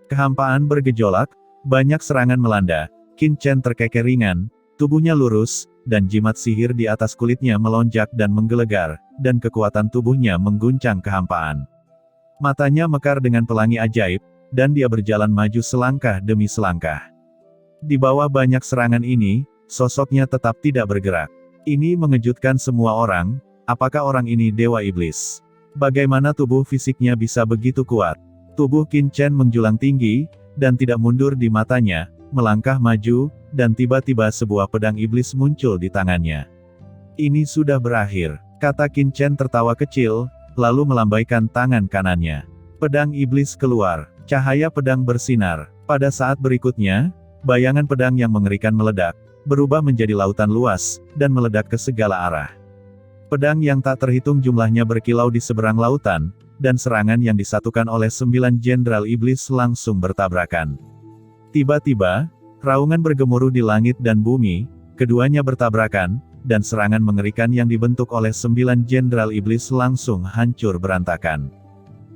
Kehampaan bergejolak, banyak serangan melanda, Qin Chen terkekeh ringan, tubuhnya lurus, dan jimat sihir di atas kulitnya melonjak dan menggelegar, dan kekuatan tubuhnya mengguncang kehampaan. Matanya mekar dengan pelangi ajaib, dan dia berjalan maju selangkah demi selangkah. Di bawah banyak serangan ini, sosoknya tetap tidak bergerak. Ini mengejutkan semua orang, apakah orang ini dewa iblis? Bagaimana tubuh fisiknya bisa begitu kuat? Tubuh Qin Chen menjulang tinggi, dan tidak mundur di matanya, melangkah maju, dan tiba-tiba sebuah pedang iblis muncul di tangannya. Ini sudah berakhir, kata Qin Chen tertawa kecil, lalu melambaikan tangan kanannya. Pedang iblis keluar, cahaya pedang bersinar. Pada saat berikutnya, bayangan pedang yang mengerikan meledak, berubah menjadi lautan luas, dan meledak ke segala arah. Pedang yang tak terhitung jumlahnya berkilau di seberang lautan, dan serangan yang disatukan oleh 9 jenderal iblis langsung bertabrakan. Tiba-tiba, raungan bergemuruh di langit dan bumi, keduanya bertabrakan, dan serangan mengerikan yang dibentuk oleh 9 jenderal iblis langsung hancur berantakan.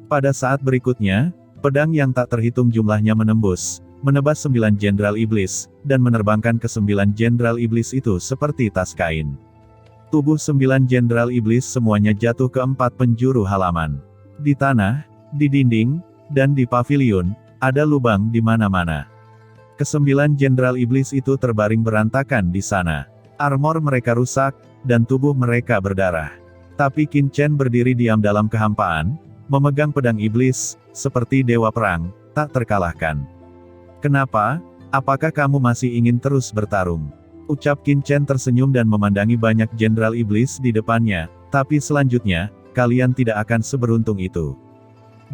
Pada saat berikutnya, pedang yang tak terhitung jumlahnya menebas 9 jenderal iblis, dan menerbangkan ke 9 jenderal iblis itu seperti tas kain. Tubuh 9 jenderal iblis semuanya jatuh ke 4 penjuru halaman. Di tanah, di dinding, dan di paviliun, ada lubang di mana-mana. Ke-9 jenderal iblis itu terbaring berantakan di sana. Armor mereka rusak, dan tubuh mereka berdarah. Tapi Qin Chen berdiri diam dalam kehampaan, memegang pedang iblis, seperti dewa perang, tak terkalahkan. Kenapa? Apakah kamu masih ingin terus bertarung? Ucap Qin Chen tersenyum dan memandangi banyak jenderal iblis di depannya, tapi selanjutnya, kalian tidak akan seberuntung itu.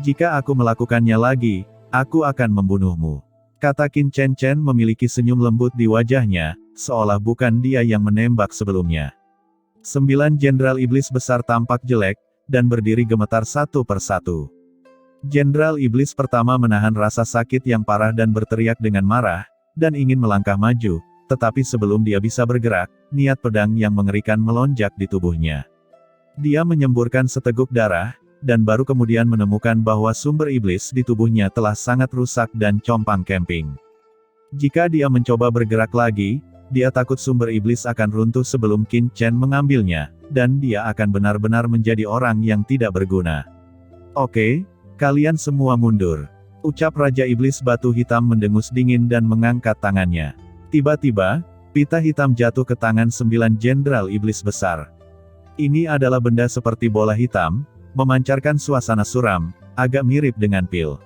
Jika aku melakukannya lagi, aku akan membunuhmu. Kata Qin Chen memiliki senyum lembut di wajahnya, seolah bukan dia yang menembak sebelumnya. 9 jenderal iblis besar tampak jelek, dan berdiri gemetar satu persatu. Jenderal iblis pertama menahan rasa sakit yang parah dan berteriak dengan marah, dan ingin melangkah maju, tetapi sebelum dia bisa bergerak, niat pedang yang mengerikan melonjak di tubuhnya. Dia menyemburkan seteguk darah, dan baru kemudian menemukan bahwa sumber iblis di tubuhnya telah sangat rusak dan compang-camping. Jika dia mencoba bergerak lagi, dia takut sumber iblis akan runtuh sebelum Qin Chen mengambilnya, dan dia akan benar-benar menjadi orang yang tidak berguna. Oke, kalian semua mundur. Ucap Raja Iblis Batu Hitam mendengus dingin dan mengangkat tangannya. Tiba-tiba, pita hitam jatuh ke tangan 9 jenderal iblis besar. Ini adalah benda seperti bola hitam, memancarkan suasana suram, agak mirip dengan pil.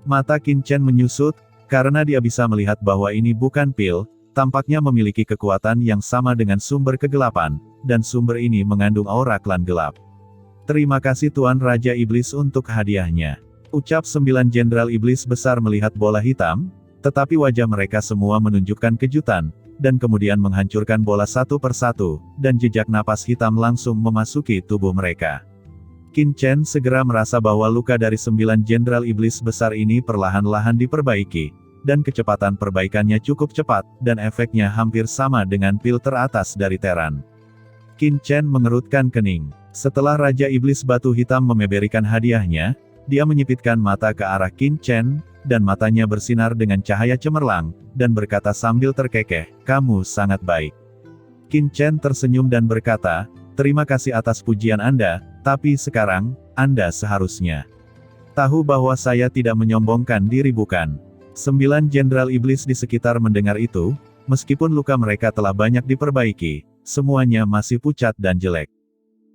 Mata Qin Chen menyusut, karena dia bisa melihat bahwa ini bukan pil, tampaknya memiliki kekuatan yang sama dengan sumber kegelapan, dan sumber ini mengandung aura klan gelap. Terima kasih Tuan Raja Iblis untuk hadiahnya. Ucap 9 jenderal iblis besar melihat bola hitam, tetapi wajah mereka semua menunjukkan kejutan, dan kemudian menghancurkan bola satu persatu, dan jejak napas hitam langsung memasuki tubuh mereka. Qin Chen segera merasa bahwa luka dari 9 jenderal iblis besar ini perlahan-lahan diperbaiki, dan kecepatan perbaikannya cukup cepat, dan efeknya hampir sama dengan pil teratas dari Teran. Qin Chen mengerutkan kening. Setelah Raja Iblis Batu Hitam memberikan hadiahnya, dia menyipitkan mata ke arah Qin Chen, dan matanya bersinar dengan cahaya cemerlang, dan berkata sambil terkekeh, "Kamu sangat baik." Qin Chen tersenyum dan berkata, "Terima kasih atas pujian Anda, tapi sekarang, Anda seharusnya tahu bahwa saya tidak menyombongkan diri bukan?" 9 jenderal iblis di sekitar mendengar itu, meskipun luka mereka telah banyak diperbaiki, semuanya masih pucat dan jelek.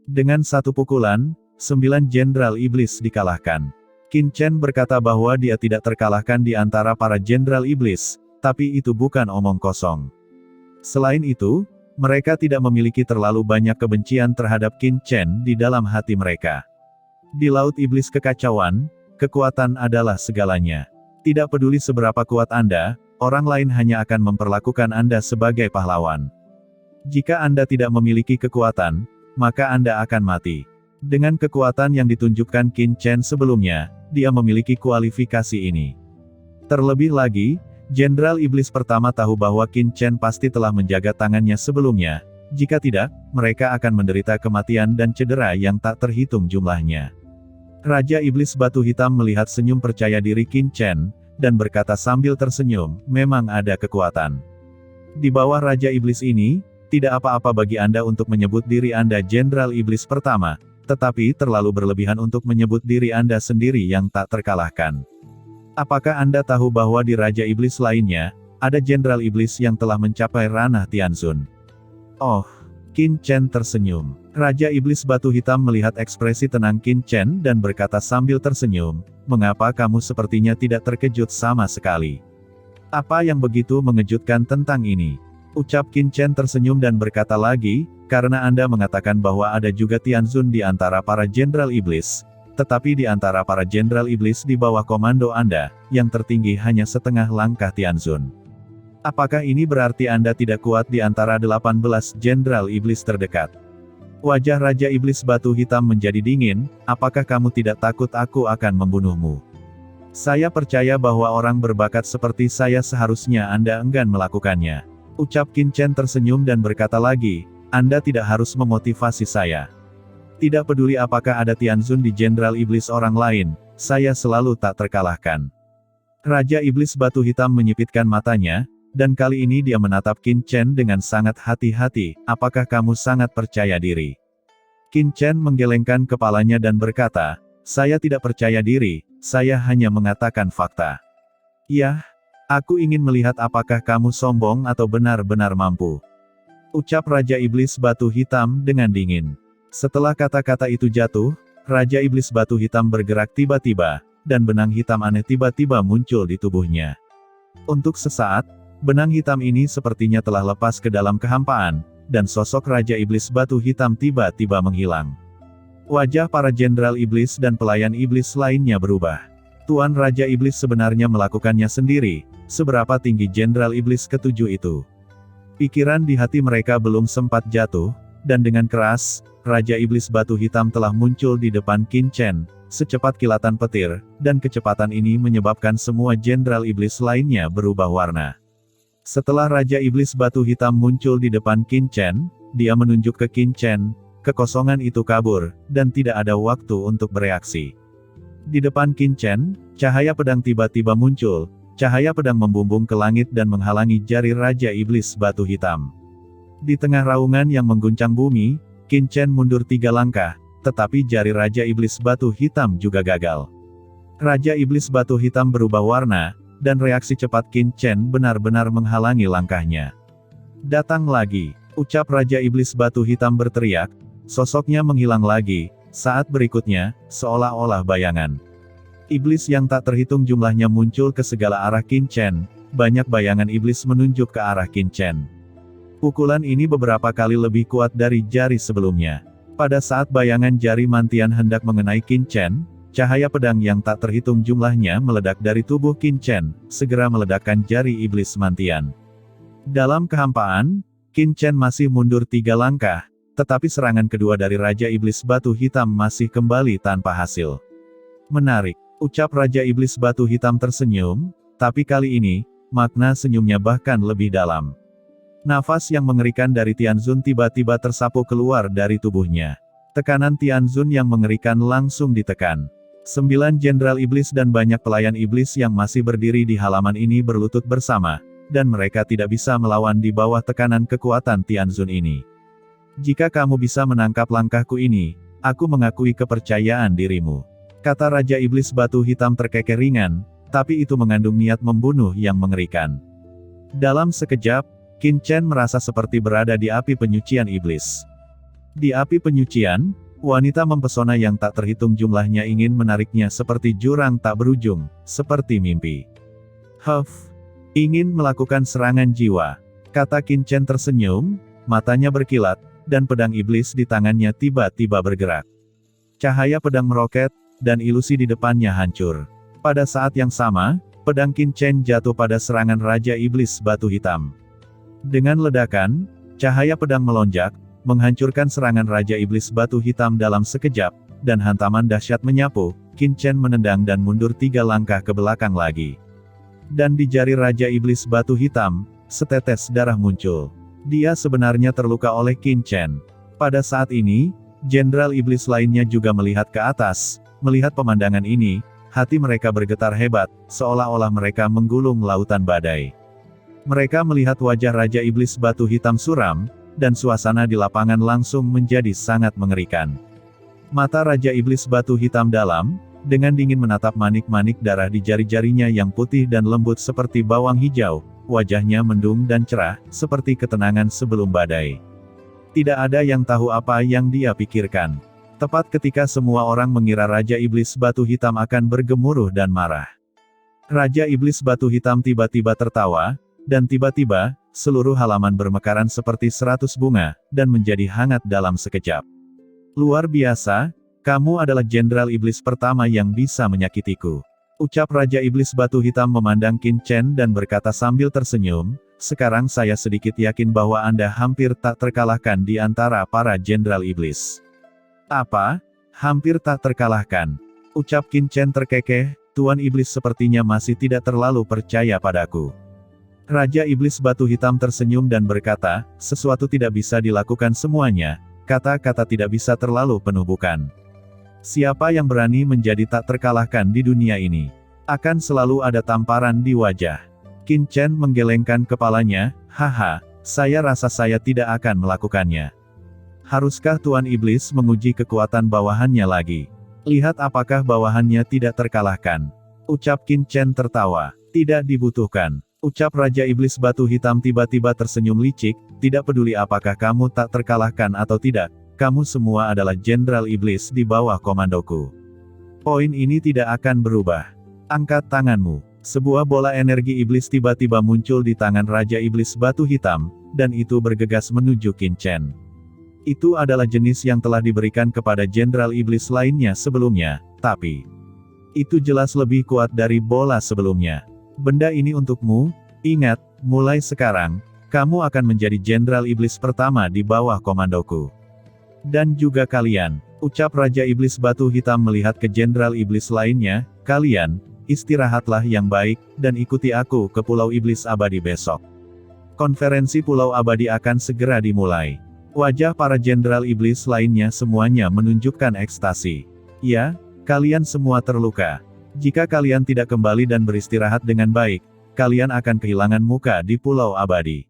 Dengan satu pukulan, 9 jenderal iblis dikalahkan. Qin Chen berkata bahwa dia tidak terkalahkan di antara para jenderal iblis, tapi itu bukan omong kosong. Selain itu, mereka tidak memiliki terlalu banyak kebencian terhadap Qin Chen di dalam hati mereka. Di Laut Iblis Kekacauan, kekuatan adalah segalanya. Tidak peduli seberapa kuat Anda, orang lain hanya akan memperlakukan Anda sebagai pahlawan. Jika Anda tidak memiliki kekuatan, maka Anda akan mati. Dengan kekuatan yang ditunjukkan Qin Chen sebelumnya, dia memiliki kualifikasi ini. Terlebih lagi, Jenderal Iblis pertama tahu bahwa Qin Chen pasti telah menjaga tangannya sebelumnya, jika tidak, mereka akan menderita kematian dan cedera yang tak terhitung jumlahnya. Raja Iblis Batu Hitam melihat senyum percaya diri Qin Chen, dan berkata sambil tersenyum, memang ada kekuatan. Di bawah Raja Iblis ini, tidak apa-apa bagi Anda untuk menyebut diri Anda Jenderal Iblis pertama, tetapi terlalu berlebihan untuk menyebut diri Anda sendiri yang tak terkalahkan. Apakah Anda tahu bahwa di Raja Iblis lainnya, ada Jenderal Iblis yang telah mencapai ranah Tianzun? Oh, Qin Chen tersenyum. Raja Iblis Batu Hitam melihat ekspresi tenang Qin Chen dan berkata sambil tersenyum, mengapa kamu sepertinya tidak terkejut sama sekali? Apa yang begitu mengejutkan tentang ini? Ucap Qin Chen tersenyum dan berkata lagi, karena Anda mengatakan bahwa ada juga Tianzun di antara para Jenderal Iblis. Tetapi di antara para Jenderal Iblis di bawah komando Anda, yang tertinggi hanya setengah langkah Tianzun. Apakah ini berarti Anda tidak kuat di antara 18 Jenderal Iblis terdekat? Wajah Raja Iblis Batu Hitam menjadi dingin, apakah kamu tidak takut aku akan membunuhmu? Saya percaya bahwa orang berbakat seperti saya seharusnya Anda enggan melakukannya. Ucap Qin Chen tersenyum dan berkata lagi, Anda tidak harus memotivasi saya. Tidak peduli apakah ada Tianzun di Jenderal Iblis orang lain, saya selalu tak terkalahkan. Raja Iblis Batu Hitam menyipitkan matanya, dan kali ini dia menatap Qin Chen dengan sangat hati-hati, apakah kamu sangat percaya diri? Qin Chen menggelengkan kepalanya dan berkata, saya tidak percaya diri, saya hanya mengatakan fakta. Yah, aku ingin melihat apakah kamu sombong atau benar-benar mampu. Ucap Raja Iblis Batu Hitam dengan dingin. Setelah kata-kata itu jatuh, Raja Iblis Batu Hitam bergerak tiba-tiba, dan benang hitam aneh tiba-tiba muncul di tubuhnya. Untuk sesaat, benang hitam ini sepertinya telah lepas ke dalam kehampaan, dan sosok Raja Iblis Batu Hitam tiba-tiba menghilang. Wajah para Jenderal Iblis dan pelayan Iblis lainnya berubah. Tuan Raja Iblis sebenarnya melakukannya sendiri, seberapa tinggi Jenderal Iblis ketujuh itu. Pikiran di hati mereka belum sempat jatuh, dan dengan keras, Raja Iblis Batu Hitam telah muncul di depan Qin Chen, secepat kilatan petir, dan kecepatan ini menyebabkan semua Jenderal Iblis lainnya berubah warna. Setelah Raja Iblis Batu Hitam muncul di depan Qin Chen, dia menunjuk ke Qin Chen, kekosongan itu kabur, dan tidak ada waktu untuk bereaksi. Di depan Qin Chen, cahaya pedang tiba-tiba muncul, cahaya pedang membumbung ke langit dan menghalangi jari Raja Iblis Batu Hitam. Di tengah raungan yang mengguncang bumi, Qin Chen mundur 3 langkah, tetapi jari Raja Iblis Batu Hitam juga gagal. Raja Iblis Batu Hitam berubah warna, dan reaksi cepat Qin Chen benar-benar menghalangi langkahnya. Datang lagi, ucap Raja Iblis Batu Hitam berteriak, sosoknya menghilang lagi, saat berikutnya, seolah-olah bayangan. Iblis yang tak terhitung jumlahnya muncul ke segala arah Qin Chen, banyak bayangan iblis menunjuk ke arah Qin Chen. Pukulan ini beberapa kali lebih kuat dari jari sebelumnya. Pada saat bayangan jari mantian hendak mengenai Qin Chen, cahaya pedang yang tak terhitung jumlahnya meledak dari tubuh Qin Chen, segera meledakkan jari iblis mantian. Dalam kehampaan, Qin Chen masih mundur 3 langkah, tetapi serangan kedua dari Raja Iblis Batu Hitam masih kembali tanpa hasil. Menarik, ucap Raja Iblis Batu Hitam tersenyum, tapi kali ini, makna senyumnya bahkan lebih dalam. Nafas yang mengerikan dari Tianzun tiba-tiba tersapu keluar dari tubuhnya. Tekanan Tianzun yang mengerikan langsung ditekan. 9 Jenderal Iblis dan banyak pelayan iblis yang masih berdiri di halaman ini berlutut bersama, dan mereka tidak bisa melawan di bawah tekanan kekuatan Tianzun ini. Jika kamu bisa menangkap langkahku ini, aku mengakui kepercayaan dirimu. Kata Raja Iblis Batu Hitam terkekeh ringan, tapi itu mengandung niat membunuh yang mengerikan. Dalam sekejap, Qin Chen merasa seperti berada di api penyucian iblis. Di api penyucian, wanita mempesona yang tak terhitung jumlahnya ingin menariknya seperti jurang tak berujung, seperti mimpi. Huff, ingin melakukan serangan jiwa. Kata Qin Chen tersenyum, matanya berkilat, dan pedang iblis di tangannya tiba-tiba bergerak. Cahaya pedang meroket, dan ilusi di depannya hancur. Pada saat yang sama, pedang Qin Chen jatuh pada serangan Raja Iblis Batu Hitam. Dengan ledakan, cahaya pedang melonjak, menghancurkan serangan Raja Iblis Batu Hitam dalam sekejap, dan hantaman dahsyat menyapu, Qin Chen menendang dan mundur 3 langkah ke belakang lagi. Dan di jari Raja Iblis Batu Hitam, setetes darah muncul. Dia sebenarnya terluka oleh Qin Chen. Pada saat ini, Jenderal Iblis lainnya juga melihat ke atas, melihat pemandangan ini, hati mereka bergetar hebat, seolah-olah mereka menggulung lautan badai. Mereka melihat wajah Raja Iblis Batu Hitam suram, dan suasana di lapangan langsung menjadi sangat mengerikan. Mata Raja Iblis Batu Hitam dalam, dengan dingin menatap manik-manik darah di jari-jarinya yang putih dan lembut seperti bawang hijau, wajahnya mendung dan cerah, seperti ketenangan sebelum badai. Tidak ada yang tahu apa yang dia pikirkan. Tepat ketika semua orang mengira Raja Iblis Batu Hitam akan bergemuruh dan marah. Raja Iblis Batu Hitam tiba-tiba tertawa, dan tiba-tiba, seluruh halaman bermekaran seperti 100 bunga, dan menjadi hangat dalam sekejap. Luar biasa, kamu adalah Jenderal Iblis pertama yang bisa menyakitiku. Ucap Raja Iblis Batu Hitam memandang Qin Chen dan berkata sambil tersenyum, sekarang saya sedikit yakin bahwa Anda hampir tak terkalahkan di antara para Jenderal Iblis. Apa? Hampir tak terkalahkan? Ucap Qin Chen terkekeh, Tuan Iblis sepertinya masih tidak terlalu percaya padaku. Raja Iblis Batu Hitam tersenyum dan berkata, sesuatu tidak bisa dilakukan semuanya, kata-kata tidak bisa terlalu penuh bukan. Siapa yang berani menjadi tak terkalahkan di dunia ini? Akan selalu ada tamparan di wajah. Qin Chen menggelengkan kepalanya, haha, saya rasa saya tidak akan melakukannya. Haruskah Tuan Iblis menguji kekuatan bawahannya lagi? Lihat apakah bawahannya tidak terkalahkan. Ucap Qin Chen tertawa, tidak dibutuhkan. Ucap Raja Iblis Batu Hitam tiba-tiba tersenyum licik, tidak peduli apakah kamu tak terkalahkan atau tidak, kamu semua adalah Jenderal Iblis di bawah komandoku. Poin ini tidak akan berubah. Angkat tanganmu. Sebuah bola energi iblis tiba-tiba muncul di tangan Raja Iblis Batu Hitam, dan itu bergegas menuju Qin Chen. Itu adalah jenis yang telah diberikan kepada Jenderal Iblis lainnya sebelumnya, tapi itu jelas lebih kuat dari bola sebelumnya. Benda ini untukmu, ingat, mulai sekarang, kamu akan menjadi Jenderal Iblis pertama di bawah komandoku. Dan juga kalian, ucap Raja Iblis Batu Hitam melihat ke Jenderal Iblis lainnya, kalian, istirahatlah yang baik, dan ikuti aku ke Pulau Iblis Abadi besok. Konferensi Pulau Abadi akan segera dimulai. Wajah para Jenderal Iblis lainnya semuanya menunjukkan ekstasi. Ya, kalian semua terluka. Jika kalian tidak kembali dan beristirahat dengan baik, kalian akan kehilangan muka di Pulau Abadi.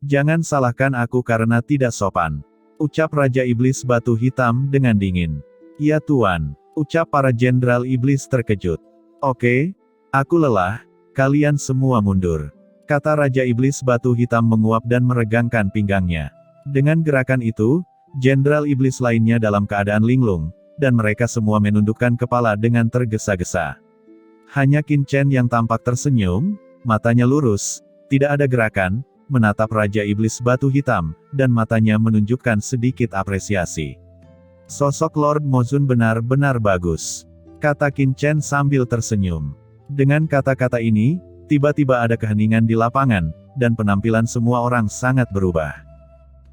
Jangan salahkan aku karena tidak sopan. Ucap Raja Iblis Batu Hitam dengan dingin. Ya Tuan, ucap para Jenderal Iblis terkejut. Oke, aku lelah, kalian semua mundur. Kata Raja Iblis Batu Hitam menguap dan meregangkan pinggangnya. Dengan gerakan itu, Jenderal Iblis lainnya dalam keadaan linglung, dan mereka semua menundukkan kepala dengan tergesa-gesa. Hanya Qin Chen yang tampak tersenyum, matanya lurus, tidak ada gerakan, menatap Raja Iblis Batu Hitam, dan matanya menunjukkan sedikit apresiasi. Sosok Lord Mozun benar-benar bagus, kata Qin Chen sambil tersenyum. Dengan kata-kata ini, tiba-tiba ada keheningan di lapangan, dan penampilan semua orang sangat berubah.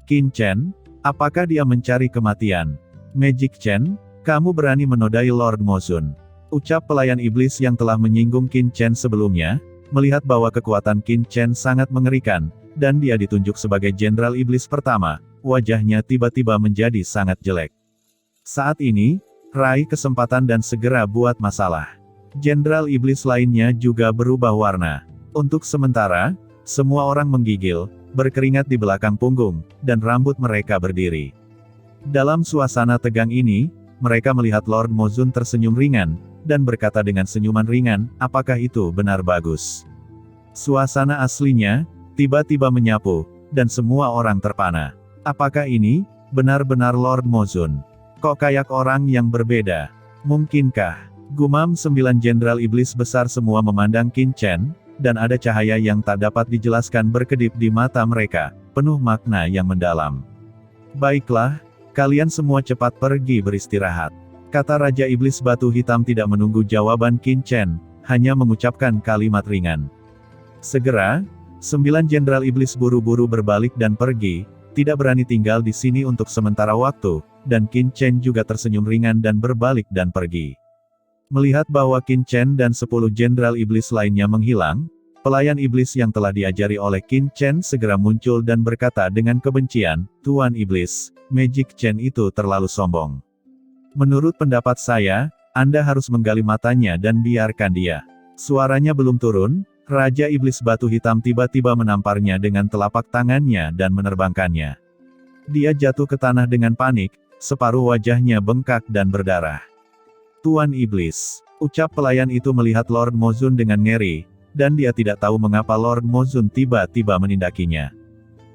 Qin Chen, apakah dia mencari kematian? Magic Chen, kamu berani menodai Lord Mozun. Ucap pelayan iblis yang telah menyinggung Qin Chen sebelumnya, melihat bahwa kekuatan Qin Chen sangat mengerikan, dan dia ditunjuk sebagai Jenderal Iblis pertama, wajahnya tiba-tiba menjadi sangat jelek. Saat ini, raih kesempatan dan segera buat masalah. Jenderal Iblis lainnya juga berubah warna. Untuk sementara, semua orang menggigil, berkeringat di belakang punggung, dan rambut mereka berdiri. Dalam suasana tegang ini, mereka melihat Lord Mozun tersenyum ringan, dan berkata dengan senyuman ringan, apakah itu benar bagus? Suasana aslinya, tiba-tiba menyapu, dan semua orang terpana. Apakah ini, benar-benar Lord Mozun? Kok kayak orang yang berbeda? Mungkinkah? Gumam 9 Jenderal Iblis besar semua memandang Qin Chen, dan ada cahaya yang tak dapat dijelaskan berkedip di mata mereka, penuh makna yang mendalam. Baiklah, kalian semua cepat pergi beristirahat. Kata Raja Iblis Batu Hitam tidak menunggu jawaban Qin Chen, hanya mengucapkan kalimat ringan. Segera, 9 Jenderal Iblis buru-buru berbalik dan pergi, tidak berani tinggal di sini untuk sementara waktu, dan Qin Chen juga tersenyum ringan dan berbalik dan pergi. Melihat bahwa Qin Chen dan 10 Jenderal Iblis lainnya menghilang, pelayan iblis yang telah diajari oleh Qin Chen segera muncul dan berkata dengan kebencian, Tuan Iblis, Magic Chen itu terlalu sombong. Menurut pendapat saya, Anda harus menggali matanya dan biarkan dia. Suaranya belum turun, Raja Iblis Batu Hitam tiba-tiba menamparnya dengan telapak tangannya dan menerbangkannya. Dia jatuh ke tanah dengan panik, separuh wajahnya bengkak dan berdarah. Tuan Iblis, ucap pelayan itu melihat Lord Mozun dengan ngeri, dan dia tidak tahu mengapa Lord Mozun tiba-tiba menindakinya.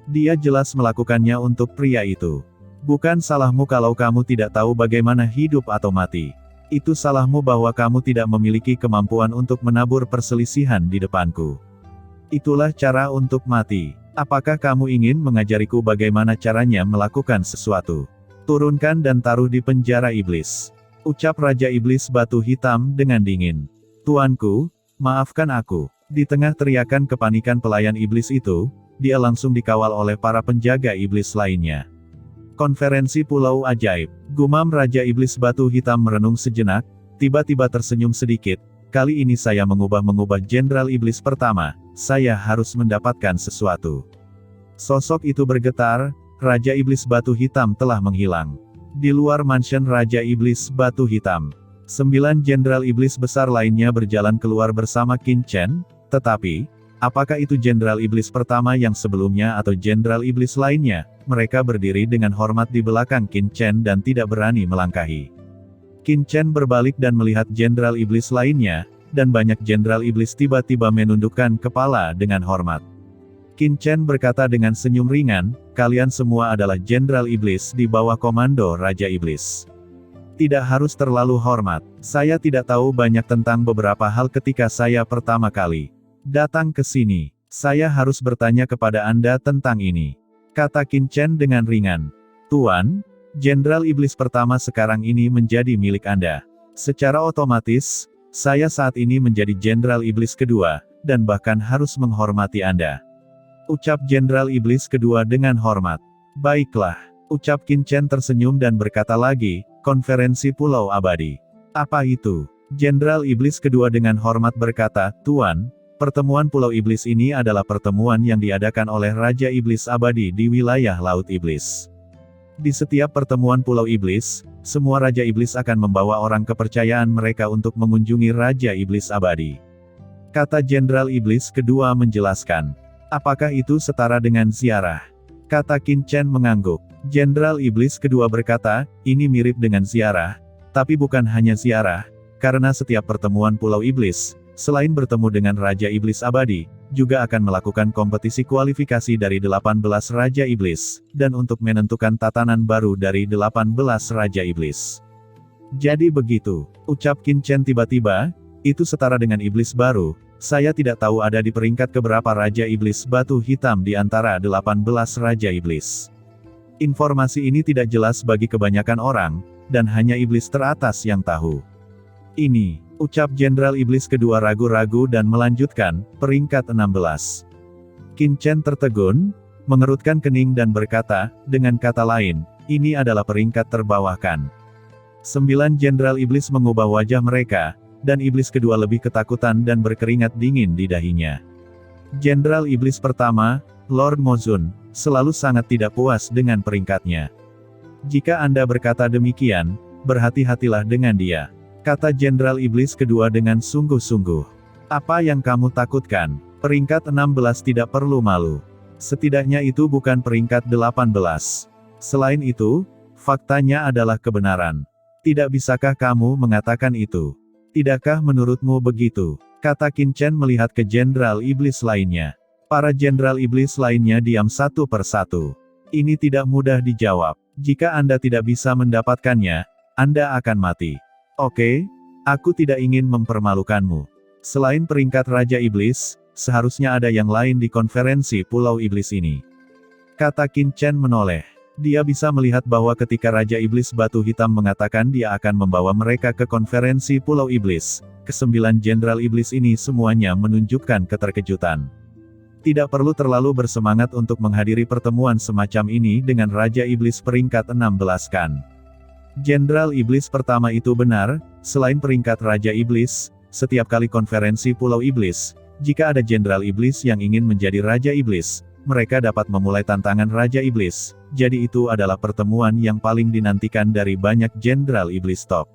Dia jelas melakukannya untuk pria itu. Bukan salahmu kalau kamu tidak tahu bagaimana hidup atau mati. Itu salahmu bahwa kamu tidak memiliki kemampuan untuk menabur perselisihan di depanku. Itulah cara untuk mati. Apakah kamu ingin mengajariku bagaimana caranya melakukan sesuatu? Turunkan dan taruh di penjara iblis. Ucap Raja Iblis Batu Hitam dengan dingin. Tuanku, maafkan aku. Di tengah teriakan kepanikan pelayan iblis itu, dia langsung dikawal oleh para penjaga iblis lainnya. Konferensi Pulau Ajaib. Gumam Raja Iblis Batu Hitam merenung sejenak, tiba-tiba tersenyum sedikit. Kali ini saya mengubah Jenderal Iblis pertama, saya harus mendapatkan sesuatu. Sosok itu bergetar, Raja Iblis Batu Hitam telah menghilang. Di luar mansion Raja Iblis Batu Hitam, 9 Jenderal Iblis besar lainnya berjalan keluar bersama Qin Chen, tetapi, apakah itu Jenderal Iblis pertama yang sebelumnya atau Jenderal Iblis lainnya? Mereka berdiri dengan hormat di belakang Qin Chen dan tidak berani melangkahi. Qin Chen berbalik dan melihat Jenderal Iblis lainnya, dan banyak Jenderal Iblis tiba-tiba menundukkan kepala dengan hormat. Qin Chen berkata dengan senyum ringan, kalian semua adalah Jenderal Iblis di bawah komando Raja Iblis. Tidak harus terlalu hormat, saya tidak tahu banyak tentang beberapa hal ketika saya pertama kali datang ke sini. Saya harus bertanya kepada Anda tentang ini. Kata Qin Chen dengan ringan. Tuan, Jenderal Iblis pertama sekarang ini menjadi milik Anda. Secara otomatis, saya saat ini menjadi Jenderal Iblis kedua, dan bahkan harus menghormati Anda. Ucap Jenderal Iblis kedua dengan hormat. Baiklah, ucap Qin Chen tersenyum dan berkata lagi, konferensi Pulau Abadi. Apa itu? Jenderal Iblis kedua dengan hormat berkata, Tuan, pertemuan Pulau Iblis ini adalah pertemuan yang diadakan oleh Raja Iblis Abadi di wilayah Laut Iblis. Di setiap pertemuan Pulau Iblis, semua Raja Iblis akan membawa orang kepercayaan mereka untuk mengunjungi Raja Iblis Abadi. Kata Jenderal Iblis kedua menjelaskan. Apakah itu setara dengan ziarah? Kata Qin Chen mengangguk. Jenderal Iblis kedua berkata, ini mirip dengan ziarah, tapi bukan hanya ziarah, karena setiap pertemuan Pulau Iblis, selain bertemu dengan Raja Iblis Abadi, juga akan melakukan kompetisi kualifikasi dari 18 Raja Iblis, dan untuk menentukan tatanan baru dari 18 Raja Iblis. Jadi begitu, ucap Qin Chen tiba-tiba, itu setara dengan Iblis baru. Saya tidak tahu ada di peringkat keberapa Raja Iblis Batu Hitam di antara 18 Raja Iblis. Informasi ini tidak jelas bagi kebanyakan orang, dan hanya Iblis teratas yang tahu. Ini, ucap Jenderal Iblis kedua ragu-ragu dan melanjutkan, peringkat 16. Qin Chen tertegun, mengerutkan kening dan berkata, dengan kata lain, ini adalah peringkat terbawahkan. 9 Jenderal Iblis mengubah wajah mereka, dan Iblis kedua lebih ketakutan dan berkeringat dingin di dahinya. Jenderal Iblis pertama, Lord Mozun, selalu sangat tidak puas dengan peringkatnya. Jika Anda berkata demikian, berhati-hatilah dengan dia. Kata Jenderal Iblis kedua dengan sungguh-sungguh. Apa yang kamu takutkan? Peringkat 16 tidak perlu malu. Setidaknya itu bukan peringkat 18. Selain itu, faktanya adalah kebenaran. Tidak bisakah kamu mengatakan itu? Tidakkah menurutmu begitu? Kata Qin Chen melihat ke Jenderal Iblis lainnya. Para Jenderal Iblis lainnya diam satu persatu. Ini tidak mudah dijawab. Jika Anda tidak bisa mendapatkannya, Anda akan mati. Oke, aku tidak ingin mempermalukanmu. Selain peringkat Raja Iblis, seharusnya ada yang lain di konferensi Pulau Iblis ini. Kata Qin Chen menoleh. Dia bisa melihat bahwa ketika Raja Iblis Batu Hitam mengatakan dia akan membawa mereka ke konferensi Pulau Iblis, ke-9 Jenderal Iblis ini semuanya menunjukkan keterkejutan. Tidak perlu terlalu bersemangat untuk menghadiri pertemuan semacam ini dengan Raja Iblis peringkat 16 kan. Jenderal Iblis pertama itu benar, selain peringkat Raja Iblis, setiap kali konferensi Pulau Iblis, jika ada Jenderal Iblis yang ingin menjadi Raja Iblis, mereka dapat memulai tantangan Raja Iblis, jadi itu adalah pertemuan yang paling dinantikan dari banyak Jenderal Iblis top.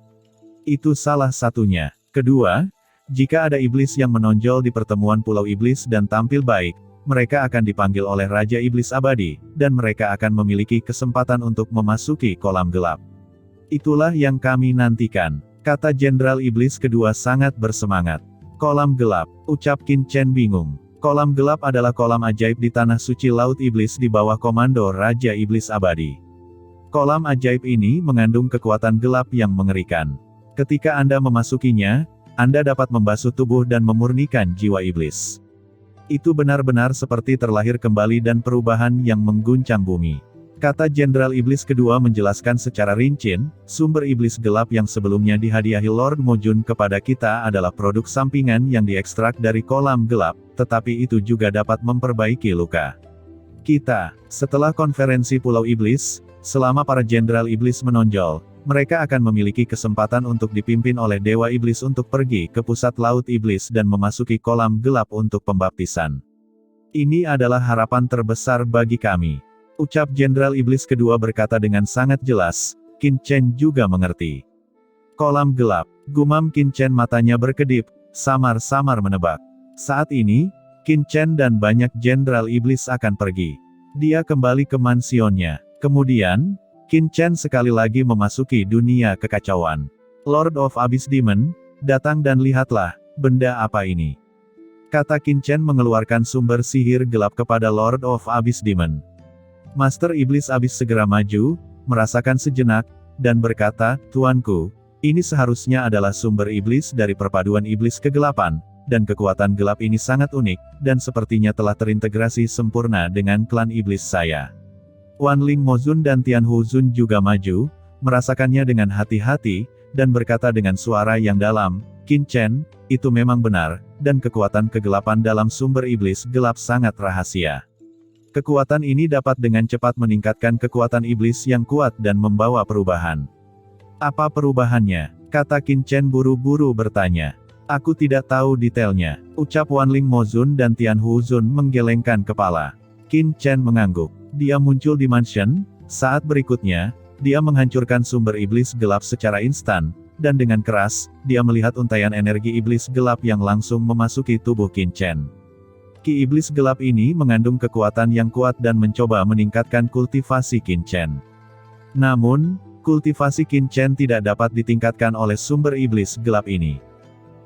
Itu salah satunya. Kedua, jika ada iblis yang menonjol di pertemuan Pulau Iblis dan tampil baik, mereka akan dipanggil oleh Raja Iblis Abadi, dan mereka akan memiliki kesempatan untuk memasuki kolam gelap. Itulah yang kami nantikan, kata Jenderal Iblis kedua sangat bersemangat. Kolam gelap, ucap Qin Chen bingung. Kolam gelap adalah kolam ajaib di tanah suci Laut Iblis di bawah komando Raja Iblis Abadi. Kolam ajaib ini mengandung kekuatan gelap yang mengerikan. Ketika Anda memasukinya, Anda dapat membasuh tubuh dan memurnikan jiwa iblis. Itu benar-benar seperti terlahir kembali dan perubahan yang mengguncang bumi. Kata Jenderal Iblis kedua menjelaskan secara rinci, sumber iblis gelap yang sebelumnya dihadiahi Lord Mojun kepada kita adalah produk sampingan yang diekstrak dari kolam gelap, tetapi itu juga dapat memperbaiki luka kita. Setelah konferensi Pulau Iblis, selama para Jenderal Iblis menonjol, mereka akan memiliki kesempatan untuk dipimpin oleh Dewa Iblis untuk pergi ke pusat Laut Iblis dan memasuki kolam gelap untuk pembaptisan. Ini adalah harapan terbesar bagi kami. Ucap Jenderal Iblis kedua berkata dengan sangat jelas, Qin Chen juga mengerti. Kolam gelap, gumam Qin Chen matanya berkedip, samar-samar menebak. Saat ini, Qin Chen dan banyak Jenderal Iblis akan pergi. Dia kembali ke mansionnya. Kemudian, Qin Chen sekali lagi memasuki dunia kekacauan. Lord of Abyss Demon, datang dan lihatlah, benda apa ini? Kata Qin Chen mengeluarkan sumber sihir gelap kepada Lord of Abyss Demon. Master Iblis Abyss segera maju, merasakan sejenak, dan berkata, Tuanku, ini seharusnya adalah sumber iblis dari perpaduan iblis kegelapan, dan kekuatan gelap ini sangat unik, dan sepertinya telah terintegrasi sempurna dengan klan iblis saya. Wanling Mozun dan Tian Huzun juga maju, merasakannya dengan hati-hati, dan berkata dengan suara yang dalam, Qin Chen, itu memang benar, dan kekuatan kegelapan dalam sumber iblis gelap sangat rahasia. Kekuatan ini dapat dengan cepat meningkatkan kekuatan iblis yang kuat dan membawa perubahan. Apa perubahannya? Kata Qin Chen buru-buru bertanya. Aku tidak tahu detailnya, ucap Wanling Mozun dan Tian Huzun menggelengkan kepala. Qin Chen mengangguk. Dia muncul di mansion, saat berikutnya, dia menghancurkan sumber iblis gelap secara instan, dan dengan keras, dia melihat untaian energi iblis gelap yang langsung memasuki tubuh Qin Chen. Ki iblis gelap ini mengandung kekuatan yang kuat dan mencoba meningkatkan kultivasi Qin Chen. Namun, kultivasi Qin Chen tidak dapat ditingkatkan oleh sumber iblis gelap ini.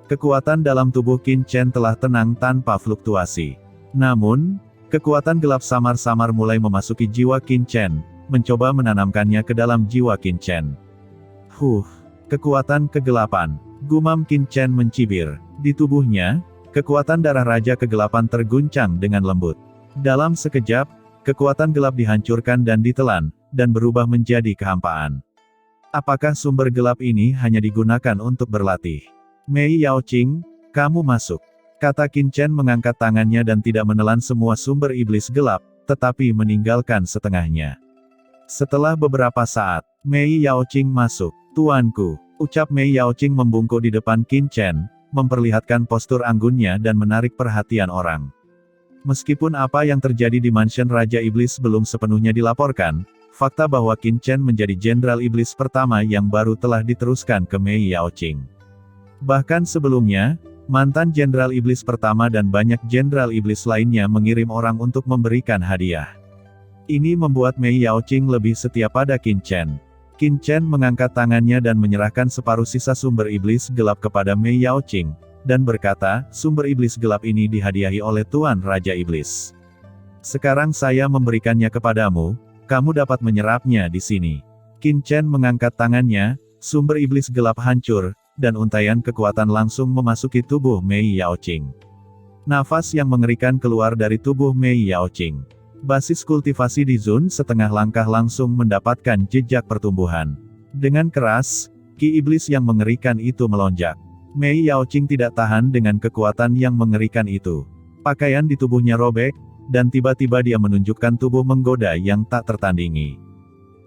Kekuatan dalam tubuh Qin Chen telah tenang tanpa fluktuasi. Namun, kekuatan gelap samar-samar mulai memasuki jiwa Qin Chen, mencoba menanamkannya ke dalam jiwa Qin Chen. Kekuatan kegelapan, gumam Qin Chen mencibir. Di tubuhnya, kekuatan darah Raja Kegelapan terguncang dengan lembut. Dalam sekejap, kekuatan gelap dihancurkan dan ditelan, dan berubah menjadi kehampaan. Apakah sumber gelap ini hanya digunakan untuk berlatih? Mei Yaoqing, kamu masuk. Kata Qin Chen mengangkat tangannya dan tidak menelan semua sumber iblis gelap, tetapi meninggalkan setengahnya. Setelah beberapa saat, Mei Yaoqing masuk. Tuanku, ucap Mei Yaoqing membungkuk di depan Qin Chen, memperlihatkan postur anggunnya dan menarik perhatian orang. Meskipun apa yang terjadi di mansion Raja Iblis belum sepenuhnya dilaporkan, fakta bahwa Qin Chen menjadi Jenderal Iblis pertama yang baru telah diteruskan ke Mei Yaoqing. Bahkan sebelumnya, mantan Jenderal Iblis pertama dan banyak Jenderal Iblis lainnya mengirim orang untuk memberikan hadiah. Ini membuat Mei Yaoqing lebih setia pada Qin Chen. Qin Chen mengangkat tangannya dan menyerahkan separuh sisa sumber iblis gelap kepada Mei Yaoqing, dan berkata, sumber iblis gelap ini dihadiahi oleh Tuan Raja Iblis. Sekarang saya memberikannya kepadamu, kamu dapat menyerapnya di sini. Qin Chen mengangkat tangannya, sumber iblis gelap hancur, dan untaian kekuatan langsung memasuki tubuh Mei Yaoqing. Nafas yang mengerikan keluar dari tubuh Mei Yaoqing. Basis kultivasi di Zun setengah langkah langsung mendapatkan jejak pertumbuhan. Dengan keras, ki iblis yang mengerikan itu melonjak. Mei Yaoqing tidak tahan dengan kekuatan yang mengerikan itu. Pakaian di tubuhnya robek, dan tiba-tiba dia menunjukkan tubuh menggoda yang tak tertandingi.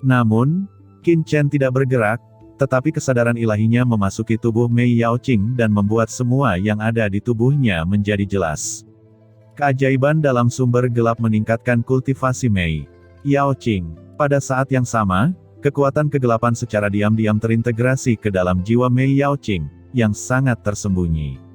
Namun, Qin Chen tidak bergerak, tetapi kesadaran ilahinya memasuki tubuh Mei Yaoqing dan membuat semua yang ada di tubuhnya menjadi jelas. Keajaiban dalam sumber gelap meningkatkan kultivasi Mei Yaoqing. Pada saat yang sama, Kekuatan kegelapan secara diam-diam terintegrasi ke dalam jiwa Mei Yaoqing, yang sangat tersembunyi.